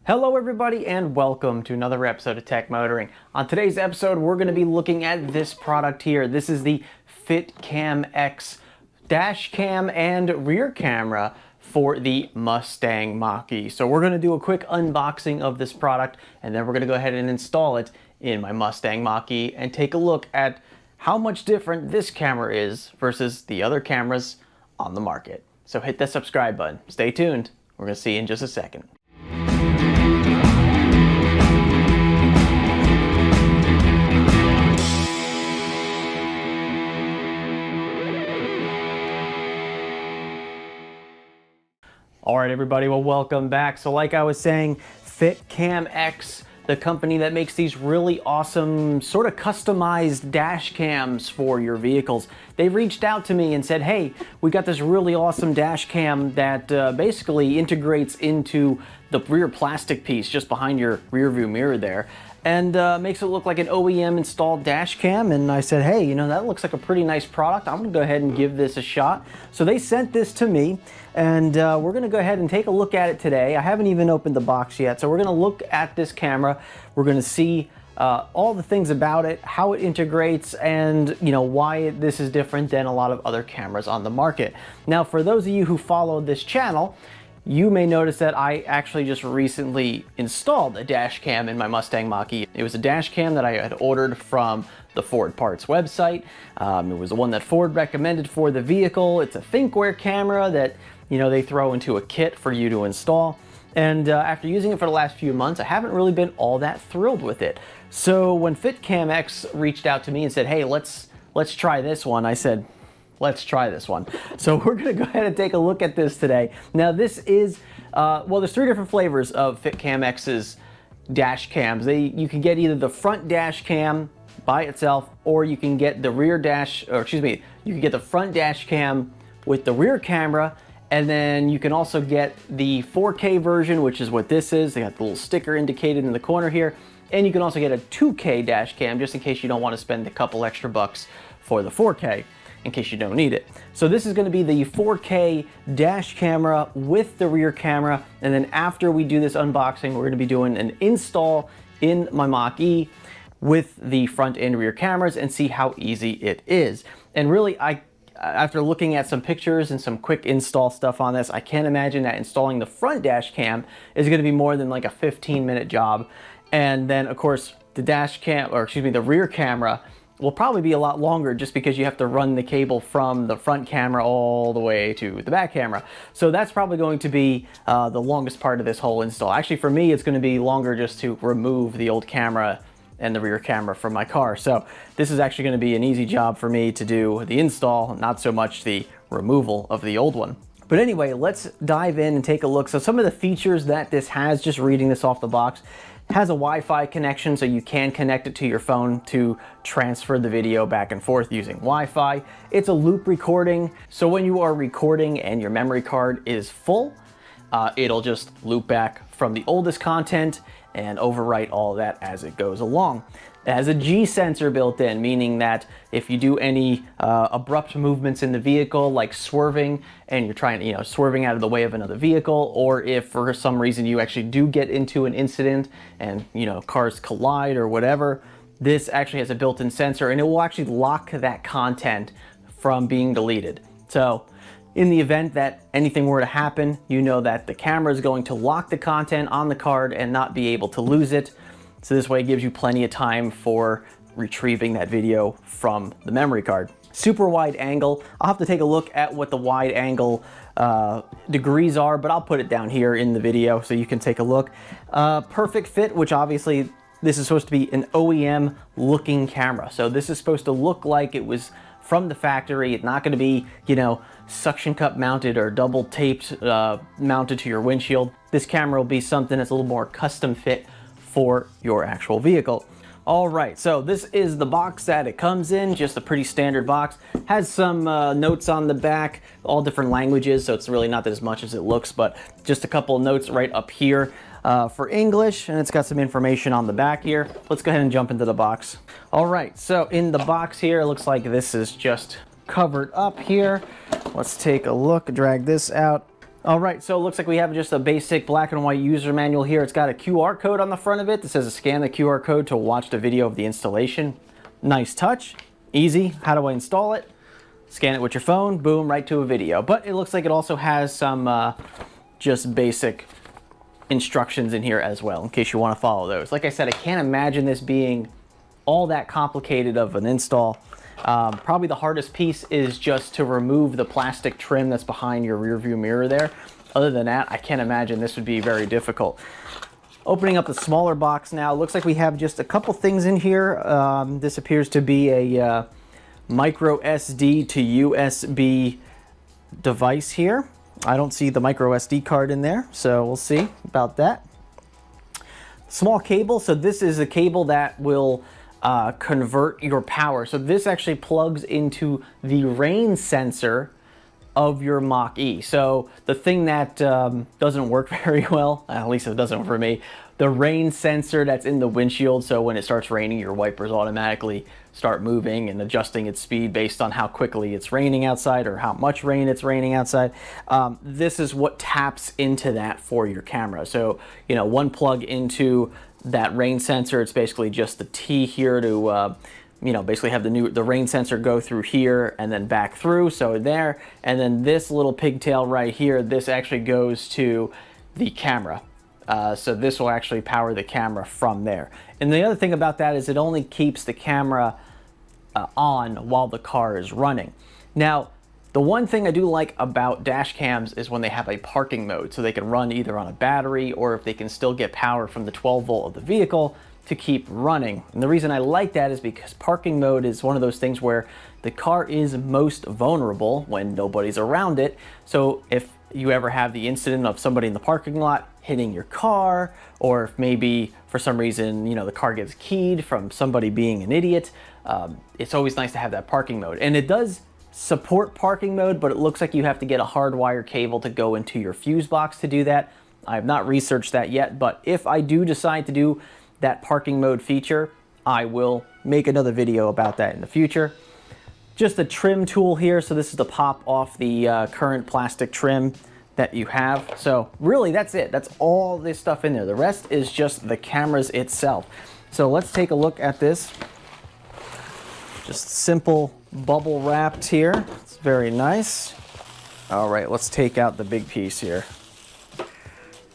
Hello everybody and welcome to another episode of Tech Motoring. On today's episode we're going to be looking at this product here. This is the FITCAMX Dash Cam and rear camera for the Mustang Mach-E. So we're going to do a quick unboxing of this product and then we're going to go ahead and install it in my Mustang Mach-E and take a look at how much different this camera is versus the other cameras on the market. So hit that subscribe button. Stay tuned. We're going to see you in just a second. All right, everybody, well, welcome back. So like I was saying, FITCAMX, the company that makes these really awesome sort of customized dash cams for your vehicles, they reached out to me and said, hey, we got this really awesome dash cam that basically integrates into the rear plastic piece just behind your rear view mirror there, and makes it look like an OEM installed dash cam. And I said, hey, you know, that looks like a pretty nice product. I'm gonna go ahead and give this a shot. So they sent this to me, and we're gonna go ahead and take a look at it today. I haven't even opened the box yet, so we're gonna look at this camera. We're gonna see all the things about it, how it integrates, and you know why this is different than a lot of other cameras on the market. Now, for those of you who follow this channel, you may notice that I actually just recently installed a dash cam in my Mustang Mach-E. It was a dash cam that I had ordered from the Ford parts website. It was the one that Ford recommended for the vehicle. It's a thinkware camera that, you know, they throw into a kit for you to install. And after using it for the last few months, I haven't really been all that thrilled with it. So when FITCAMX reached out to me and said, hey, let's try this one, I said, let's try this one. So we're gonna go ahead and take a look at this today. Now this is, well, there's three different flavors of FITCAMX's dash cams. You can get either the front dash cam by itself, or you can get the rear dash, or excuse me, you can get the front dash cam with the rear camera, and then you can also get the 4K version, which is what this is. They got the little sticker indicated in the corner here. And you can also get a 2K dash cam, just in case you don't want to spend a couple extra bucks for the 4K, in case you don't need it. So this is going to be the 4K dash camera with the rear camera, and then after we do this unboxing, we're going to be doing an install in my Mach-E with the front and rear cameras and see how easy it is. And really, after looking at some pictures and some quick install stuff on this, I can't imagine that installing the front dash cam is going to be more than like a 15-minute job. And then of course the dash cam, or excuse me, the rear camera will probably be a lot longer, just because you have to run the cable from the front camera all the way to the back camera. So that's probably going to be the longest part of this whole install. Actually, for me, it's going to be longer just to remove the old camera and the rear camera from my car. So this is actually going to be an easy job for me to do the install, not so much the removal of the old one. But anyway, let's dive in and take a look. So some of the features that this has, just reading this off the box, has a Wi-Fi connection, so you can connect it to your phone to transfer the video back and forth using Wi-Fi. It's a loop recording, so when you are recording and your memory card is full, it'll just loop back from the oldest content and overwrite all of that as it goes along. It has a G sensor built in, meaning that if you do any abrupt movements in the vehicle, like swerving, and you're trying to, you know, swerving out of the way of another vehicle, or if for some reason you actually do get into an incident and, you know, cars collide or whatever, this actually has a built-in sensor and it will actually lock that content from being deleted. So in the event that anything were to happen, you know that the camera is going to lock the content on the card and not be able to lose it. So this way it gives you plenty of time for retrieving that video from the memory card. Super wide angle. I'll have to take a look at what the wide angle degrees are, but I'll put it down here in the video so you can take a look. Perfect fit, which obviously this is supposed to be an OEM looking camera. So this is supposed to look like it was from the factory. It's not going to be, you know, suction cup mounted or double taped mounted to your windshield. This camera will be something that's a little more custom fit for your actual vehicle. All right, so this is the box that it comes in, just a pretty standard box. Has some notes on the back, all different languages, so it's really not as much as it looks, but just a couple of notes right up here for English, and it's got some information on the back here. Let's go ahead and jump into the box. All right, so in the box here, it looks like this is just covered up here. Let's take a look, drag this out. All right, so it looks like we have just a basic black and white user manual here. It's got a QR code on the front of it that says scan the QR code to watch the video of the installation. Nice touch, easy. How do I install it? Scan it with your phone, boom, right to a video. But it looks like it also has some just basic instructions in here as well, in case you want to follow those. Like I said, I can't imagine this being all that complicated of an install. Probably the hardest piece is just to remove the plastic trim that's behind your rear view mirror there. Other than that, I can't imagine this would be very difficult. Opening up the smaller box now, looks like we have just a couple things in here. This appears to be a micro SD to USB device here. I don't see the micro SD card in there, so we'll see about that. Small cable, so this is a cable that will convert your power. So this actually plugs into the rain sensor of your Mach-E. So the thing that doesn't work very well, at least it doesn't for me, the rain sensor that's in the windshield. So when it starts raining, your wipers automatically start moving and adjusting its speed based on how quickly it's raining outside or how much rain it's raining outside. This is what taps into that for your camera. So, you know, one plug into that rain sensor, it's basically just the T here to, you know, basically have the rain sensor go through here and then back through, so there. And then this little pigtail right here, this actually goes to the camera. So this will actually power the camera from there. And the other thing about that is it only keeps the camera on while the car is running. Now, the one thing I do like about dash cams is when they have a parking mode, so they can run either on a battery or if they can still get power from the 12 volt of the vehicle to keep running. And the reason I like that is because parking mode is one of those things where the car is most vulnerable when nobody's around it. So if you ever have the incident of somebody in the parking lot hitting your car, or if maybe for some reason, you know, the car gets keyed from somebody being an idiot, it's always nice to have that parking mode. And it does support parking mode, but it looks like you have to get a hardwire cable to go into your fuse box to do that. I have not researched that yet, but if I do decide to do that parking mode feature, I will make another video about that in the future. Just a trim tool here, so this is to pop off the current plastic trim that you have. So really that's it. That's all this stuff in there. The rest is just the cameras itself. So let's take a look at this. Just simple bubble wrapped here. It's very nice. All right, let's take out the big piece here.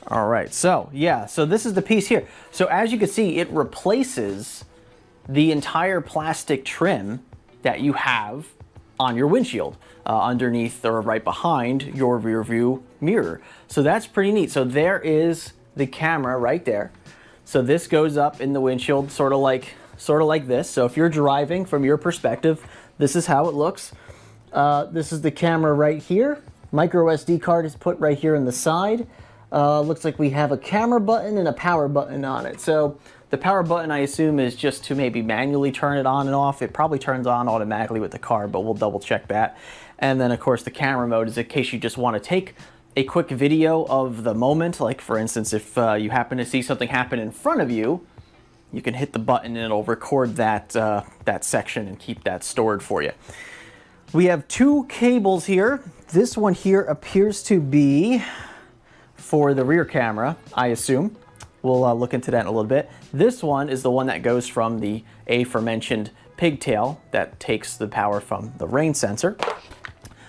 All right, so yeah, so this is the piece here. So as you can see, it replaces the entire plastic trim that you have on your windshield, underneath or right behind your rear view mirror. So that's pretty neat. So there is the camera right there. So this goes up in the windshield, sort of like this. So if you're driving from your perspective, this is how it looks. This is the camera right here. Micro SD card is put right here in the side. Looks like we have a camera button and a power button on it. So the power button, I assume, is just to maybe manually turn it on and off. It probably turns on automatically with the car, but we'll double check that. And then of course the camera mode is in case you just want to take a quick video of the moment. Like for instance, if you happen to see something happen in front of you, you can hit the button and it'll record that, that section and keep that stored for you. We have two cables here. This one here appears to be for the rear camera, I assume. We'll look into that in a little bit. This one is the one that goes from the aforementioned pigtail that takes the power from the rain sensor.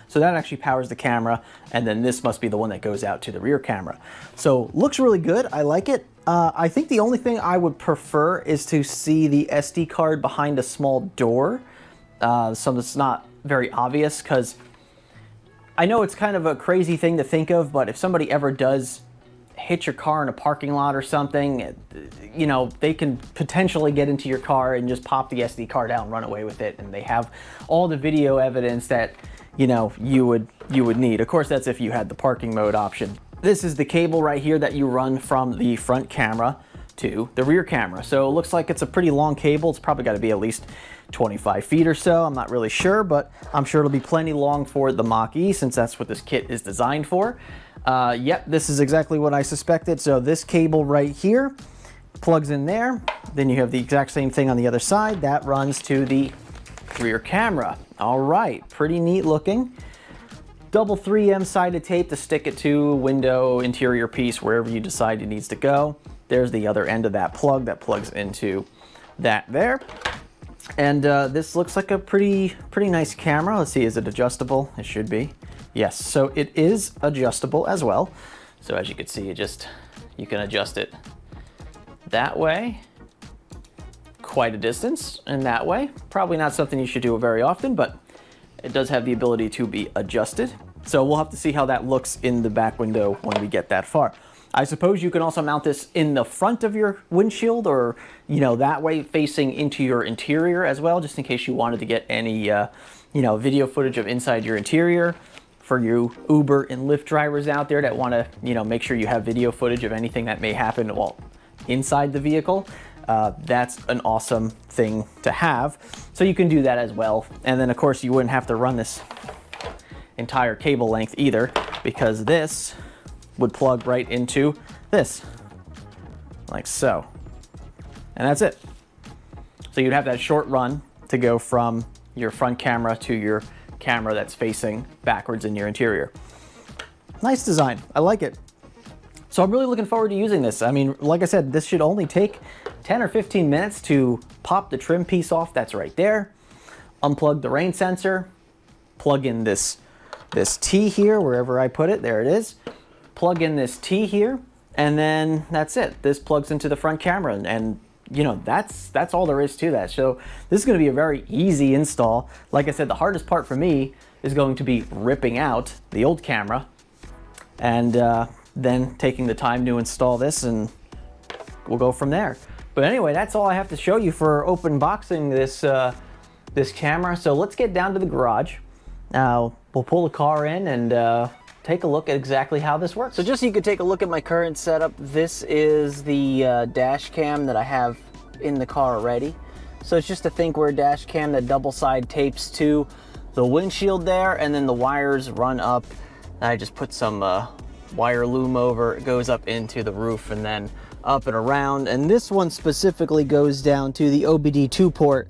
So that actually powers the camera, and then this must be the one that goes out to the rear camera. So looks really good, I like it. I think the only thing I would prefer is to see the SD card behind a small door. So it's not very obvious, because I know it's kind of a crazy thing to think of, but if somebody ever does hit your car in a parking lot or something, you know, they can potentially get into your car and just pop the SD card out and run away with it, and they have all the video evidence that, you know, you would need. Of course, that's if you had the parking mode option. This is the cable right here that you run from the front camera to the rear camera. So it looks like it's a pretty long cable. It's probably got to be at least 25 feet or so. I'm not really sure, but I'm sure it'll be plenty long for the Mach-E, since that's what this kit is designed for. Yep, this is exactly what I suspected. So this cable right here plugs in there. Then you have the exact same thing on the other side. That runs to the rear camera. All right, pretty neat looking. double 3M sided tape to stick it to window, interior piece, wherever you decide it needs to go. There's the other end of that plug that plugs into that there. And this looks like a pretty nice camera. Let's see, is it adjustable? It should be. Yes, so it is adjustable as well. So as you can see, you can adjust it that way, quite a distance, and that way. Probably not something you should do very often, but it does have the ability to be adjusted. So we'll have to see how that looks in the back window when we get that far. I suppose you can also mount this in the front of your windshield, or, you know, that way facing into your interior as well, just in case you wanted to get any, you know, video footage of inside your interior. For you Uber and Lyft drivers out there that want to, you know, make sure you have video footage of anything that may happen while inside the vehicle. That's an awesome thing to have. So you can do that as well. And then of course you wouldn't have to run this entire cable length either, because this would plug right into this, like so. And that's it. So you'd have that short run to go from your front camera to your camera that's facing backwards in your interior. Nice design, I like it. So I'm really looking forward to using this. I mean, like I said, this should only take 10 or 15 minutes to pop the trim piece off that's right there, unplug the rain sensor, plug in this T here, wherever I put it, there it is. Plug in this T here, and then that's it. This plugs into the front camera, and you know, that's all there is to that. So this is going to be a very easy install. Like I said, the hardest part for me is going to be ripping out the old camera and then taking the time to install this, and we'll go from there. But anyway, that's all I have to show you for open boxing this this camera. So let's get down to the garage. Now we'll pull the car in and take a look at exactly how this works. So just so you can take a look at my current setup, this is the dash cam that I have in the car already. So it's just a ThinkWare dash cam that double side tapes to the windshield there, and then the wires run up. I just put some wire loom over, it goes up into the roof and then up and around. And this one specifically goes down to the OBD2 port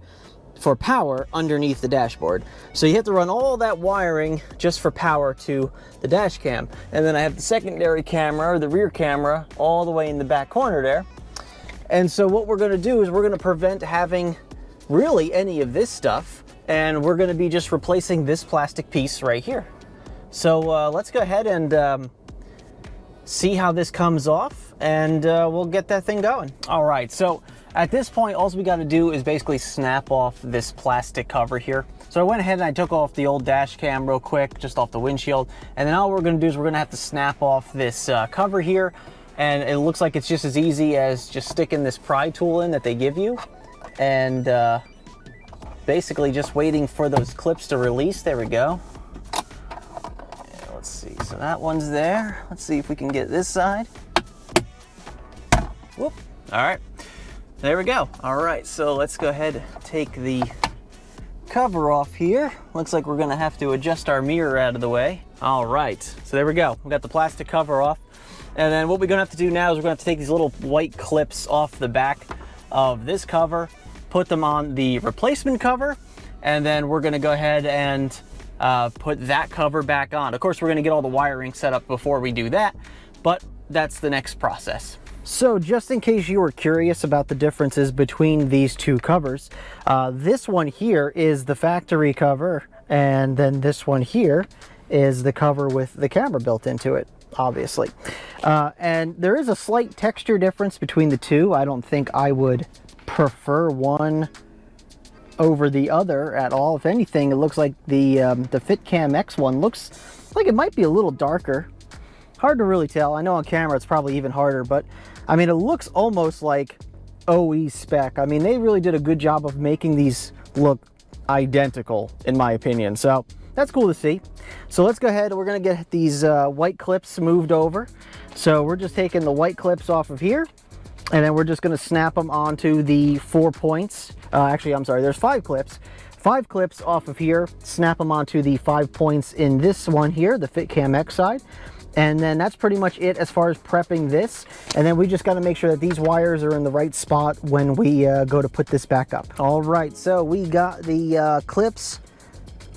for power underneath the dashboard. So you have to run all that wiring just for power to the dash cam. And then I have the secondary camera, or the rear camera, all the way in the back corner there. And so what we're gonna do is we're gonna prevent having really any of this stuff, and we're gonna be just replacing this plastic piece right here. So let's go ahead and see how this comes off, and we'll get that thing going. All right, so at this point, all we got to do is basically snap off this plastic cover here. So I went ahead and I took off the old dash cam real quick, just off the windshield. And then all we're going to do is we're going to have to snap off this cover here. And it looks like it's just as easy as just sticking this pry tool in that they give you. And basically just waiting for those clips to release. There we go. And let's see, so that one's there. Let's see if we can get this side. Whoop, all right. There we go. All right, so let's go ahead and take the cover off here. Looks like we're gonna have to adjust our mirror out of the way. All right, so there we go. We got the plastic cover off. And then what we're gonna have to do now is we're gonna have to take these little white clips off the back of this cover, put them on the replacement cover, and then we're gonna go ahead and put that cover back on. Of course, we're gonna get all the wiring set up before we do that, but that's the next process. So just in case you were curious about the differences between these two covers, this one here is the factory cover, and then this one here is the cover with the camera built into it, obviously. And there is a slight texture difference between the two. I don't think I would prefer one over the other at all. If anything, it looks like the FITCAMX one looks like it might be a little darker. Hard to really tell. I know on camera it's probably even harder, but I mean, it looks almost like OE spec. I mean, they really did a good job of making these look identical, in my opinion. So that's cool to see. So let's go ahead. We're going to get these white clips moved over. So we're just taking the white clips off of here, and then we're just going to snap them onto the 4 points. Actually, I'm sorry, there's 5 clips. 5 clips off of here, snap them onto the 5 points in this one here, the FITCAMX side. And then that's pretty much it as far as prepping this. And then we just got to make sure that these wires are in the right spot when we go to put this back up. All right, so we got the clips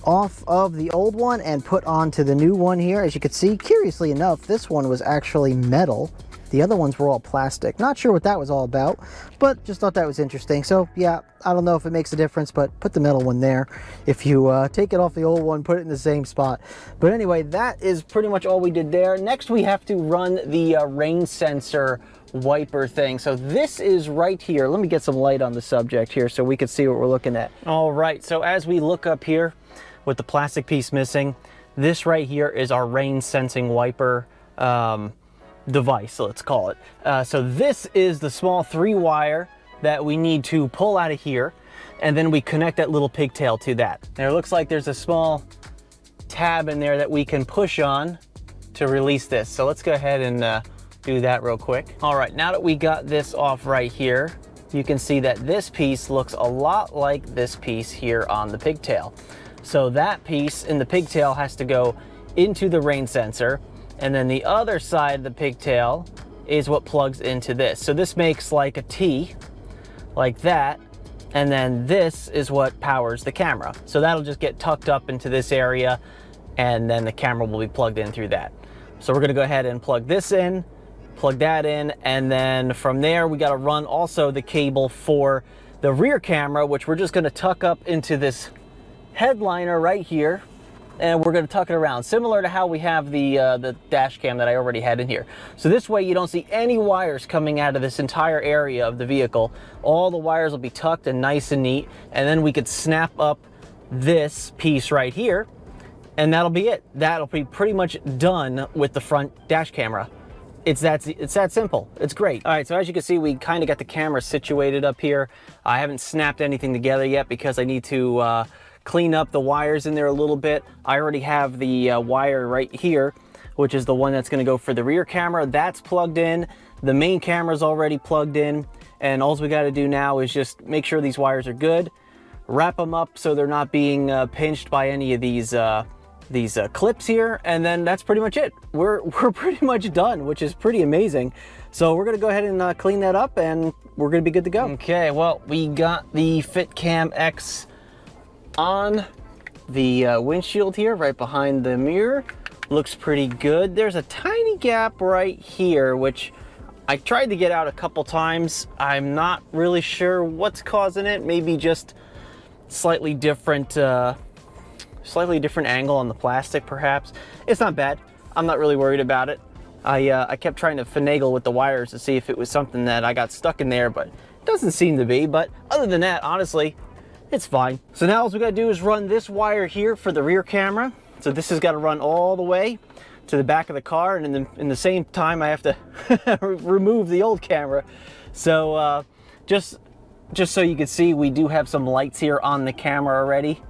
off of the old one and put onto the new one here. As you can see, curiously enough, this one was actually metal. The other ones were all plastic. Not sure what that was all about, but just thought that was interesting. So yeah, I don't know if it makes a difference, but put the metal one there. If you take it off the old one, put it in the same spot. But anyway, that is pretty much all we did there. Next, we have to run the rain sensor wiper thing. So this is right here. Let me get some light on the subject here so we can see what we're looking at. All right, so as we look up here with the plastic piece missing, this right here is our rain sensing wiper device, let's call it. So this is the small 3-wire that we need to pull out of here, and then we connect that little pigtail to that. Now it looks like there's a small tab in there that we can push on to release this. So let's go ahead and do that real quick. All right, now that we got this off right here, you can see that this piece looks a lot like this piece here on the pigtail. So that piece in the pigtail has to go into the rain sensor, and then the other side of the pigtail is what plugs into this. So this makes like a T, like that, and then this is what powers the camera. So that'll just get tucked up into this area, and then the camera will be plugged in through that. So we're gonna go ahead and plug this in, plug that in, and then from there we gotta run also the cable for the rear camera, which we're just gonna tuck up into this headliner right here, and we're going to tuck it around, similar to how we have the dash cam that I already had in here. So this way you don't see any wires coming out of this entire area of the vehicle. All the wires will be tucked and nice and neat, and then we could snap up this piece right here, and that'll be it. That'll be pretty much done with the front dash camera. It's that simple. It's great. All right, so as you can see, we kind of got the camera situated up here. I haven't snapped anything together yet because I need to clean up the wires in there a little bit. I already have the wire right here, which is the one that's gonna go for the rear camera. That's plugged in. The main camera's already plugged in, and all we gotta do now is just make sure these wires are good, wrap them up so they're not being pinched by any of these clips here, and then that's pretty much it. We're pretty much done, which is pretty amazing. So we're gonna go ahead and clean that up, and we're gonna be good to go. Okay, well, we got the FITCAMX on the windshield here, right behind the mirror. Looks pretty good. There's a tiny gap right here, which I tried to get out a couple times. I'm not really sure what's causing it. Maybe just slightly different angle on the plastic, perhaps. It's not bad. I'm not really worried about it. I kept trying to finagle with the wires to see if it was something that I got stuck in there, but it doesn't seem to be. But other than that, honestly, it's fine. So now all we gotta do is run this wire here for the rear camera. So this has got to run all the way to the back of the car, and in the same time I have to remove the old camera. So just so you can see, we do have some lights here on the camera already,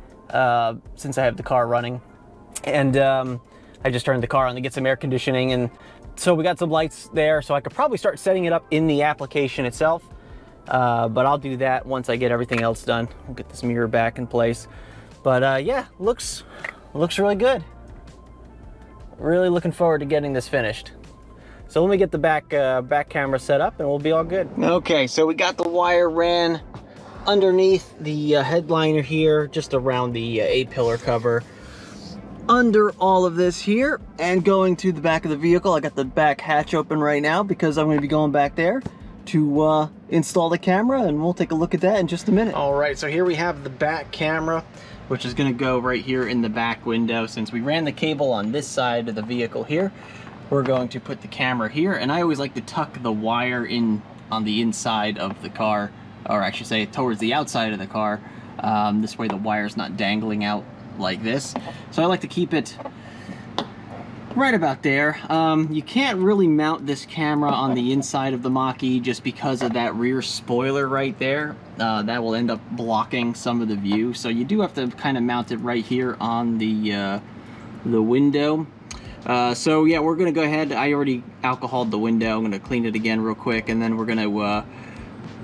since I have the car running. And I just turned the car on to get some air conditioning, and so we got some lights there, so I could probably start setting it up in the application itself. But I'll do that once I get everything else done. We'll get this mirror back in place. But yeah, looks really good. Really looking forward to getting this finished. So let me get the back camera set up, and we'll be all good. Okay, so we got the wire ran underneath the headliner here, just around the A-pillar cover, under all of this here, and going to the back of the vehicle. I got the back hatch open right now because I'm going to be going back there to install the camera, and we'll take a look at that in just a minute. All right, so here we have the back camera, which is going to go right here in the back window. Since we ran the cable on this side of the vehicle here, we're going to put the camera here, and I always like to tuck the wire in on the inside of the car, or I should say towards the outside of the car. This way the wire's not dangling out like this. So I like to keep it right about there. You can't really mount this camera on the inside of the Mach-E just because of that rear spoiler right there. That will end up blocking some of the view. So you do have to kind of mount it right here on the window. So yeah, we're gonna go ahead. I already alcoholed the window. I'm gonna clean it again real quick, and then we're gonna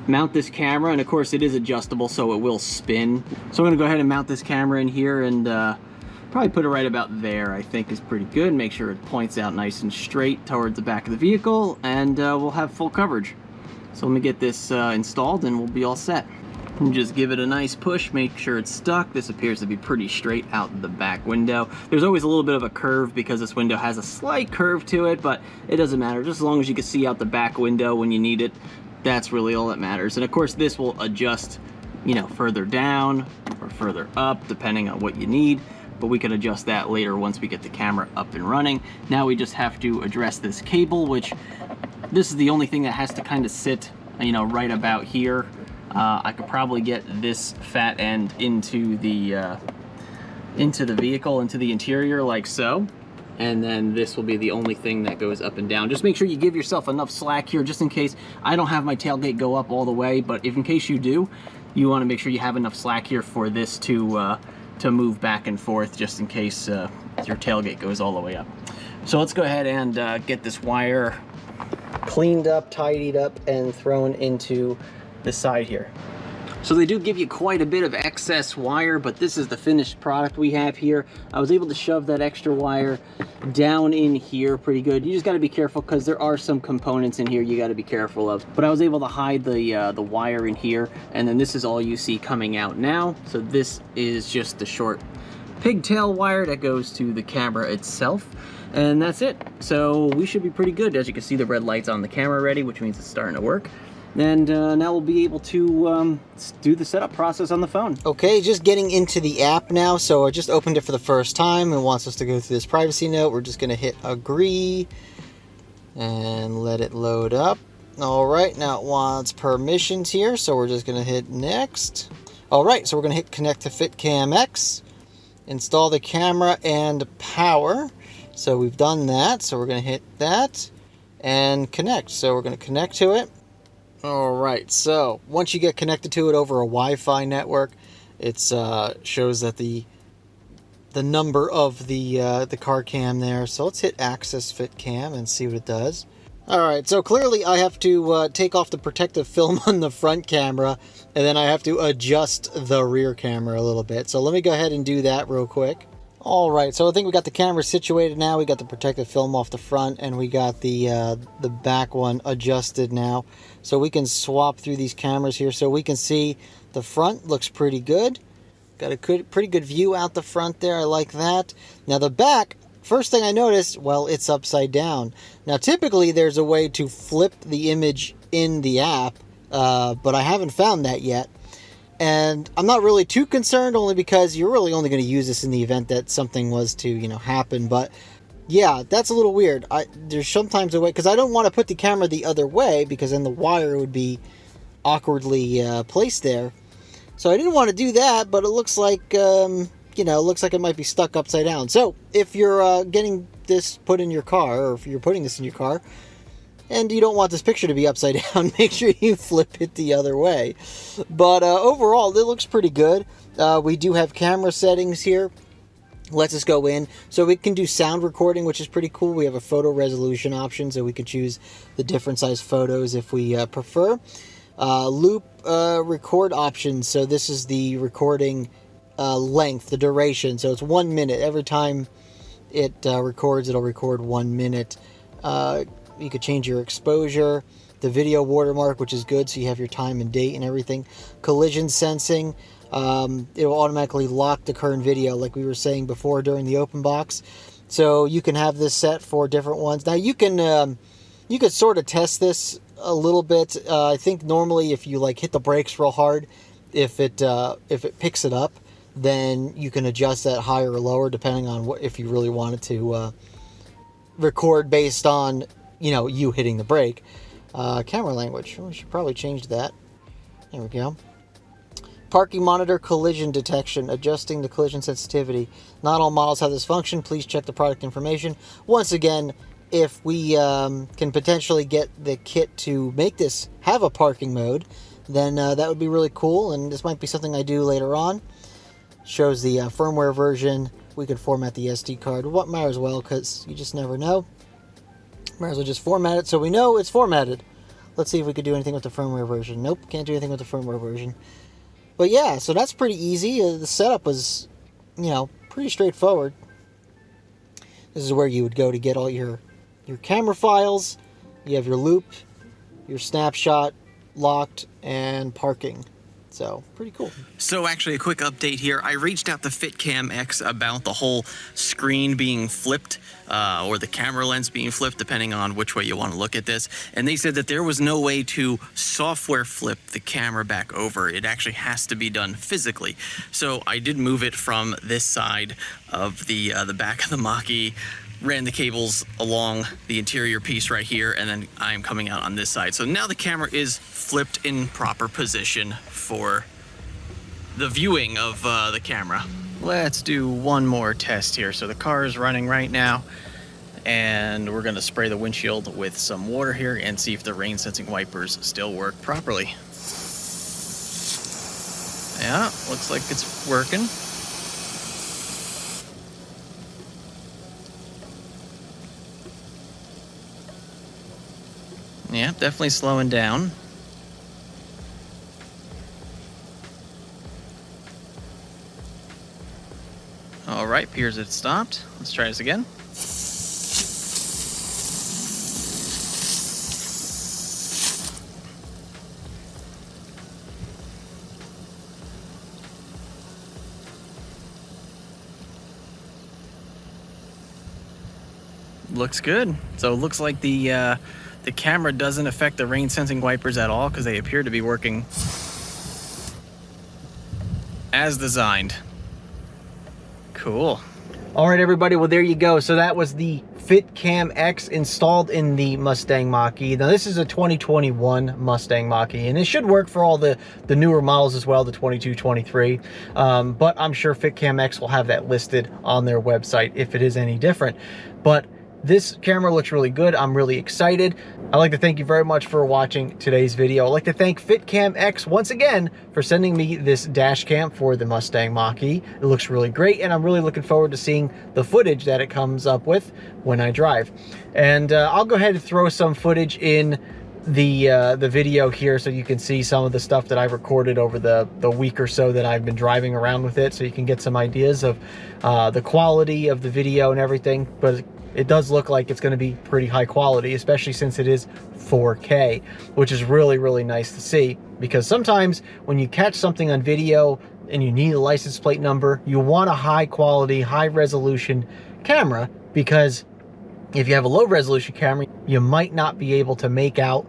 mount this camera. And of course it is adjustable, so it will spin. So I'm gonna go ahead and mount this camera in here, and probably put it right about there. I think is pretty good. Make sure it points out nice and straight towards the back of the vehicle, and we'll have full coverage. So let me get this installed, and we'll be all set. And just give it a nice push, make sure it's stuck. This appears to be pretty straight out the back window. There's always a little bit of a curve because this window has a slight curve to it, but it doesn't matter. Just as long as you can see out the back window when you need it, that's really all that matters. And of course this will adjust, you know, further down or further up depending on what you need, but we can adjust that later once we get the camera up and running. Now we just have to address this cable, which this is the only thing that has to kind of sit, you know, right about here. I could probably get this fat end into the vehicle, into the interior like so. And then this will be the only thing that goes up and down. Just make sure you give yourself enough slack here, just in case. I don't have my tailgate go up all the way, but if in case you do, you want to make sure you have enough slack here for this to move back and forth, just in case your tailgate goes all the way up. So let's go ahead and get this wire cleaned up, tidied up, and thrown into the side here. So they do give you quite a bit of excess wire, but this is the finished product we have here. I was able to shove that extra wire down in here pretty good. You just got to be careful because there are some components in here you got to be careful of. But I was able to hide the wire in here, and then this is all you see coming out now. So this is just the short pigtail wire that goes to the camera itself, and that's it. So we should be pretty good. As you can see, the red light's on the camera already, which means it's starting to work. And now we'll be able to do the setup process on the phone. Okay, just getting into the app now. So I just opened it for the first time and wants us to go through this privacy note. We're just going to hit agree and let it load up. All right, now it wants permissions here, so we're just going to hit next. All right, so we're going to hit connect to FITCAMX, install the camera and power. So we've done that, so we're going to hit that and connect. So we're going to connect to it. Alright, so once you get connected to it over a Wi-Fi network, it shows that the number of the car cam there. So let's hit access FitCam and see what it does. Alright, so clearly I have to take off the protective film on the front camera, and then I have to adjust the rear camera a little bit. So let me go ahead and do that real quick. Alright, so I think we got the camera situated now. We got the protective film off the front, and we got the back one adjusted now. So we can swap through these cameras here. So we can see the front looks pretty good. Got a pretty good view out the front there. I like that. Now the back, first thing I noticed, well, it's upside down. Now typically there's a way to flip the image in the app, but I haven't found that yet. And I'm not really too concerned, only because you're really only going to use this in the event that something was to, you know, happen. But yeah, that's a little weird. There's sometimes a way, because I don't want to put the camera the other way, because then the wire would be awkwardly placed there. So I didn't want to do that, but it looks like, you know, it looks like it might be stuck upside down. So if you're getting this put in your car, or if you're putting this in your car, and you don't want this picture to be upside down, make sure you flip it the other way. But overall, it looks pretty good. We do have camera settings here. Let's just go in. So we can do sound recording, which is pretty cool. We have a photo resolution option, so we can choose the different size photos if we prefer. Loop record options. So this is the recording length, the duration. So it's 1 minute. Every time it records, it'll record 1 minute. You could change your exposure, the video watermark, which is good, so you have your time and date and everything. Collision sensing, it will automatically lock the current video, like we were saying before during the open box. So you can have this set for different ones. Now you can sort of test this a little bit. I think normally if you like hit the brakes real hard, if it picks it up, then you can adjust that higher or lower depending on if you really wanted to record based on, you know, you hitting the brake. Camera language, we should probably change that. There we go. Parking monitor collision detection, adjusting the collision sensitivity. Not all models have this function. Please check the product information. Once again, if we can potentially get the kit to make this have a parking mode, then that would be really cool, and this might be something I do later on. Shows the firmware version. We could format the SD card. What might as well, because you just never know. Might as well just format it so we know it's formatted. Let's see if we could do anything with the firmware version. Nope, can't do anything with the firmware version. But yeah, so that's pretty easy. The setup was, you know, pretty straightforward. This is where you would go to get all your camera files. You have your loop, your snapshot, locked, and parking. So pretty cool. So actually a quick update here. I reached out to FITCAMX about the whole screen being flipped or the camera lens being flipped, depending on which way you want to look at this. And they said that there was no way to software flip the camera back over. It actually has to be done physically. So I did move it from this side of the back of the Mach-E, ran the cables along the interior piece right here, and then I'm coming out on this side. So now the camera is flipped in proper position for the viewing of the camera. Let's do one more test here. So the car is running right now, and we're gonna spray the windshield with some water here and see if the rain sensing wipers still work properly. Yeah, looks like it's working. Yeah, definitely slowing down. All right, appears it stopped. Let's try this again. Looks good. So it looks like the camera doesn't affect the rain sensing wipers at all because they appear to be working as designed. Cool. All right, everybody. Well, there you go. So that was the FITCAMX installed in the Mustang Mach-E. Now, this is a 2021 Mustang Mach-E, and it should work for all the newer models as well, the 22, 23. But I'm sure FITCAMX will have that listed on their website if it is any different. But this camera looks really good. I'm really excited. I'd like to thank you very much for watching today's video. I'd like to thank FITCAMX once again for sending me this dash cam for the Mustang Mach-E. It looks really great, and I'm really looking forward to seeing the footage that it comes up with when I drive. And I'll go ahead and throw some footage in the video here so you can see some of the stuff that I've recorded over the week or so that I've been driving around with it, so you can get some ideas of the quality of the video and everything. But it does look like it's going to be pretty high quality, especially since it is 4K, which is really, really nice to see, because sometimes when you catch something on video and you need a license plate number, you want a high quality, high resolution camera, because if you have a low resolution camera, you might not be able to make out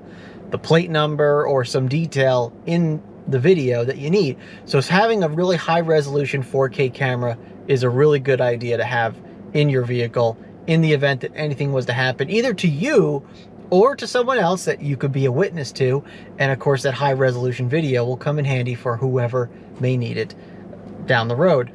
the plate number or some detail in the video that you need. So having a really high resolution 4K camera is a really good idea to have in your vehicle in the event that anything was to happen, either to you or to someone else that you could be a witness to. And of course, that high resolution video will come in handy for whoever may need it down the road.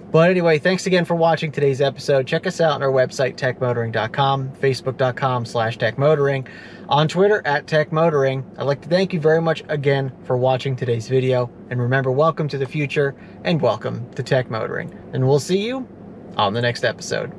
But anyway, thanks again for watching today's episode. Check us out on our website, techmotoring.com, facebook.com/techmotoring, on Twitter @techmotoring. I'd like to thank you very much again for watching today's video. And remember, welcome to the future and welcome to Tech Motoring. And we'll see you on the next episode.